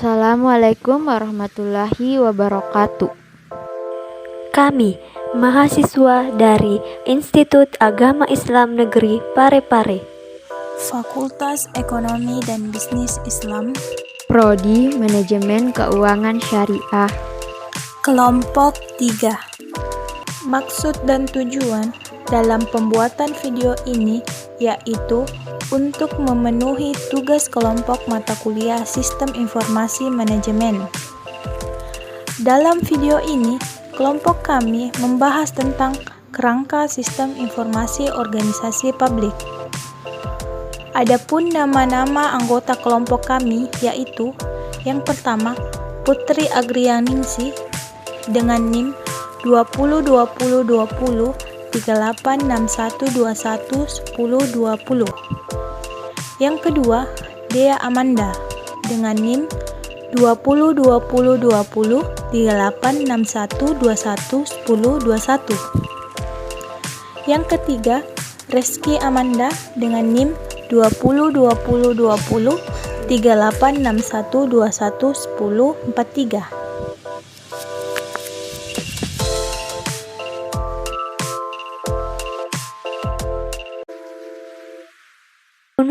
Assalamualaikum warahmatullahi wabarakatuh. Kami, mahasiswa dari Institut Agama Islam Negeri Parepare, Fakultas Ekonomi dan Bisnis Islam, Prodi Manajemen Keuangan Syariah, Kelompok 3. Maksud dan tujuan dalam pembuatan video ini yaitu untuk memenuhi tugas kelompok mata kuliah Sistem Informasi Manajemen. Dalam video ini, kelompok kami membahas tentang kerangka sistem informasi organisasi publik. Adapun nama-nama anggota kelompok kami yaitu yang pertama Putri Agrianingsih dengan NIM 202020 3861211020. Yang kedua, Dea Amanda dengan NIM 202020 3861211021. Yang ketiga, Reski Amanda dengan NIM 202020 3861211043.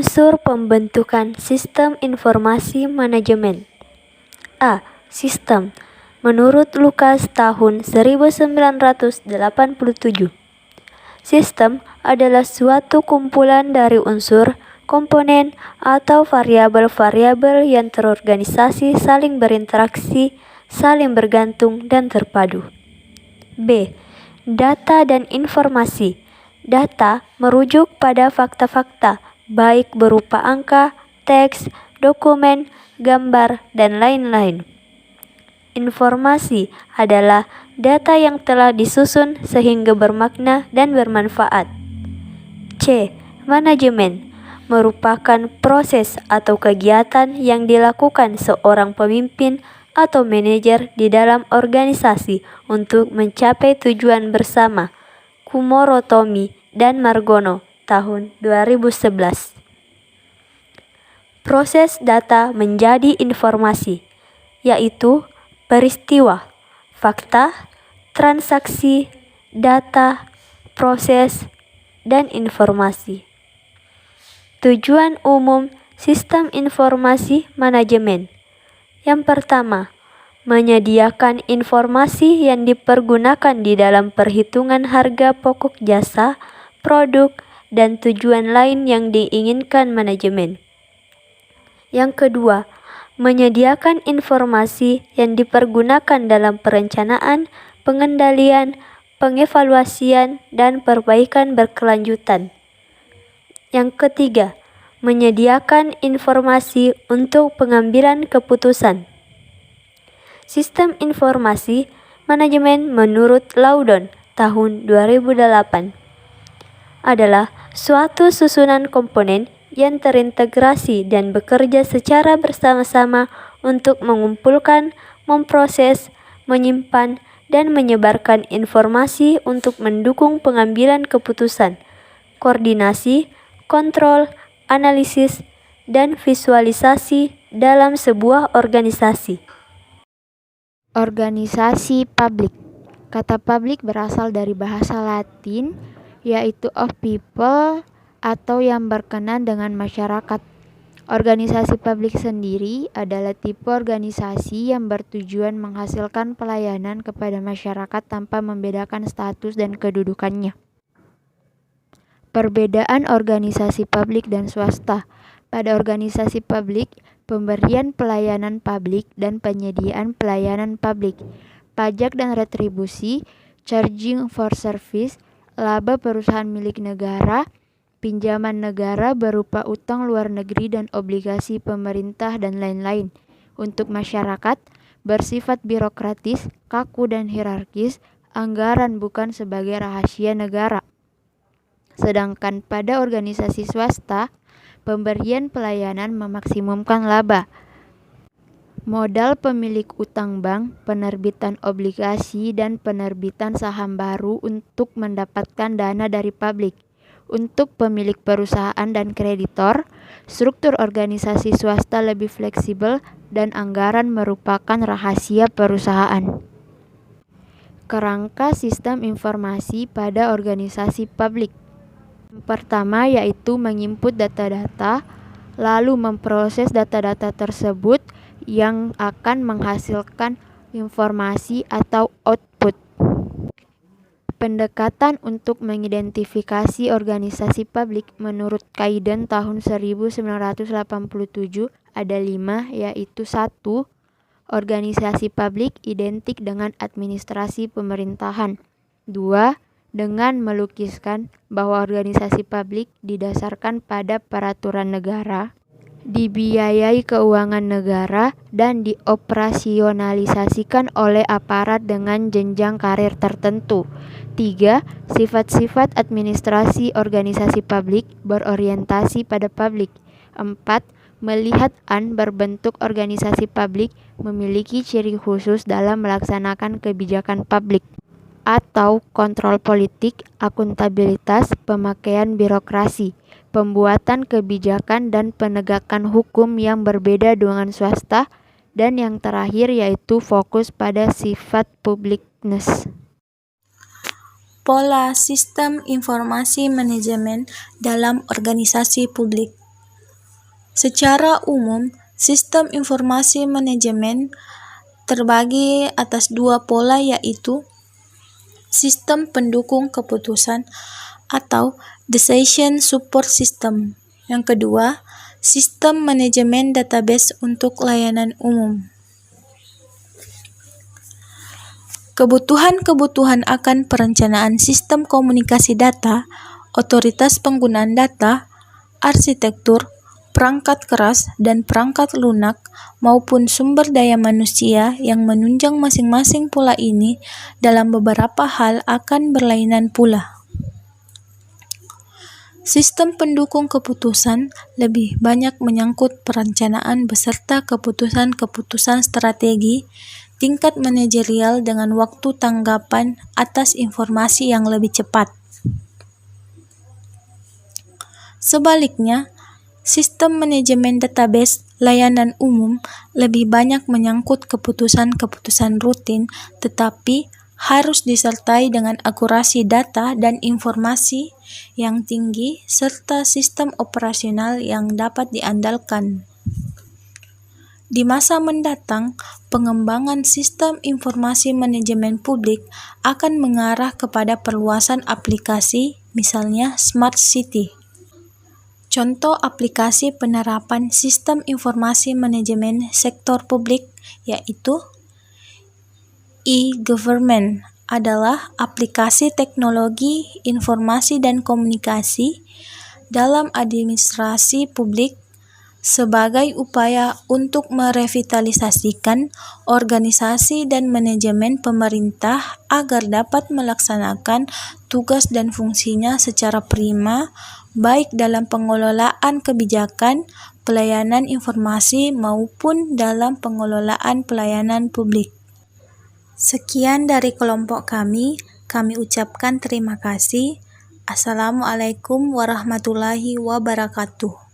unsur pembentukan sistem informasi manajemen. A. Sistem. Menurut Lukas tahun 1987, sistem adalah suatu kumpulan dari unsur, komponen, atau variabel-variabel yang terorganisasi, saling berinteraksi, saling bergantung, dan terpadu. B. Data dan informasi. Data merujuk pada fakta-fakta, baik berupa angka, teks, dokumen, gambar, dan lain-lain. Informasi adalah data yang telah disusun sehingga bermakna dan bermanfaat. C. Manajemen merupakan proses atau kegiatan yang dilakukan seorang pemimpin atau manajer di dalam organisasi untuk mencapai tujuan bersama. Kumorotomi dan Margono tahun 2011. Proses data menjadi informasi, yaitu peristiwa, fakta, transaksi, data, proses, dan informasi. Tujuan umum sistem informasi manajemen. Yang pertama, menyediakan informasi yang dipergunakan di dalam perhitungan harga pokok jasa, produk, dan tujuan lain yang diinginkan manajemen. Yang kedua, menyediakan informasi yang dipergunakan dalam perencanaan, pengendalian, pengevaluasian, dan perbaikan berkelanjutan. Yang ketiga, menyediakan informasi untuk pengambilan keputusan. Sistem informasi manajemen menurut Laudon tahun 2008 adalah suatu susunan komponen yang terintegrasi dan bekerja secara bersama-sama untuk mengumpulkan, memproses, menyimpan, dan menyebarkan informasi untuk mendukung pengambilan keputusan, koordinasi, kontrol, analisis, dan visualisasi dalam sebuah organisasi. Organisasi publik. Kata publik berasal dari bahasa Latin, yaitu of people atau yang berkenan dengan masyarakat. Organisasi publik sendiri adalah tipe organisasi yang bertujuan menghasilkan pelayanan kepada masyarakat tanpa membedakan status dan kedudukannya. Perbedaan organisasi publik dan swasta. Pada organisasi publik, pemberian pelayanan publik dan penyediaan pelayanan publik, pajak dan retribusi, charging for service, laba perusahaan milik negara, pinjaman negara berupa utang luar negeri dan obligasi pemerintah dan lain-lain. Untuk masyarakat, bersifat birokratis, kaku dan hierarkis, anggaran bukan sebagai rahasia negara. Sedangkan pada organisasi swasta, pemberian pelayanan memaksimumkan laba. Modal pemilik utang bank, penerbitan obligasi, dan penerbitan saham baru untuk mendapatkan dana dari publik. Untuk pemilik perusahaan dan kreditor, struktur organisasi swasta lebih fleksibel dan anggaran merupakan rahasia perusahaan. Kerangka sistem informasi pada organisasi publik. Pertama yaitu menginput data-data, lalu memproses data-data tersebut yang akan menghasilkan informasi atau output. Pendekatan untuk mengidentifikasi organisasi publik menurut Kaiden tahun 1987 ada 5, yaitu 1. Organisasi publik identik dengan administrasi pemerintahan. 2. Dengan melukiskan bahwa organisasi publik didasarkan pada peraturan negara, dibiayai keuangan negara, dan dioperasionalisasikan oleh aparat dengan jenjang karir tertentu. 3. Sifat-sifat administrasi organisasi publik berorientasi pada publik. 4. Melihat berbentuk organisasi publik memiliki ciri khusus dalam melaksanakan kebijakan publik atau kontrol politik, akuntabilitas, pemakaian birokrasi, pembuatan kebijakan dan penegakan hukum yang berbeda dengan swasta, dan yang terakhir yaitu fokus pada sifat publikness. Pola sistem informasi manajemen dalam organisasi publik. Secara umum, sistem informasi manajemen terbagi atas 2 pola, yaitu sistem pendukung keputusan atau decision support system. Yang kedua, sistem manajemen database untuk layanan umum. Kebutuhan-kebutuhan akan perencanaan sistem komunikasi data, otoritas penggunaan data, arsitektur, perangkat keras dan perangkat lunak, maupun sumber daya manusia yang menunjang masing-masing pola ini dalam beberapa hal akan berlainan pula. Sistem pendukung keputusan lebih banyak menyangkut perencanaan beserta keputusan-keputusan strategi tingkat manajerial dengan waktu tanggapan atas informasi yang lebih cepat. Sebaliknya, sistem manajemen database layanan umum lebih banyak menyangkut keputusan-keputusan rutin, tetapi harus disertai dengan akurasi data dan informasi yang tinggi serta sistem operasional yang dapat diandalkan. Di masa mendatang, pengembangan sistem informasi manajemen publik akan mengarah kepada perluasan aplikasi, misalnya Smart City. Contoh aplikasi penerapan sistem informasi manajemen sektor publik yaitu e-government adalah aplikasi teknologi informasi dan komunikasi dalam administrasi publik sebagai upaya untuk merevitalisasikan organisasi dan manajemen pemerintah agar dapat melaksanakan tugas dan fungsinya secara prima, baik dalam pengelolaan kebijakan, pelayanan informasi maupun dalam pengelolaan pelayanan publik. Sekian dari kelompok kami ucapkan terima kasih. Assalamualaikum warahmatullahi wabarakatuh.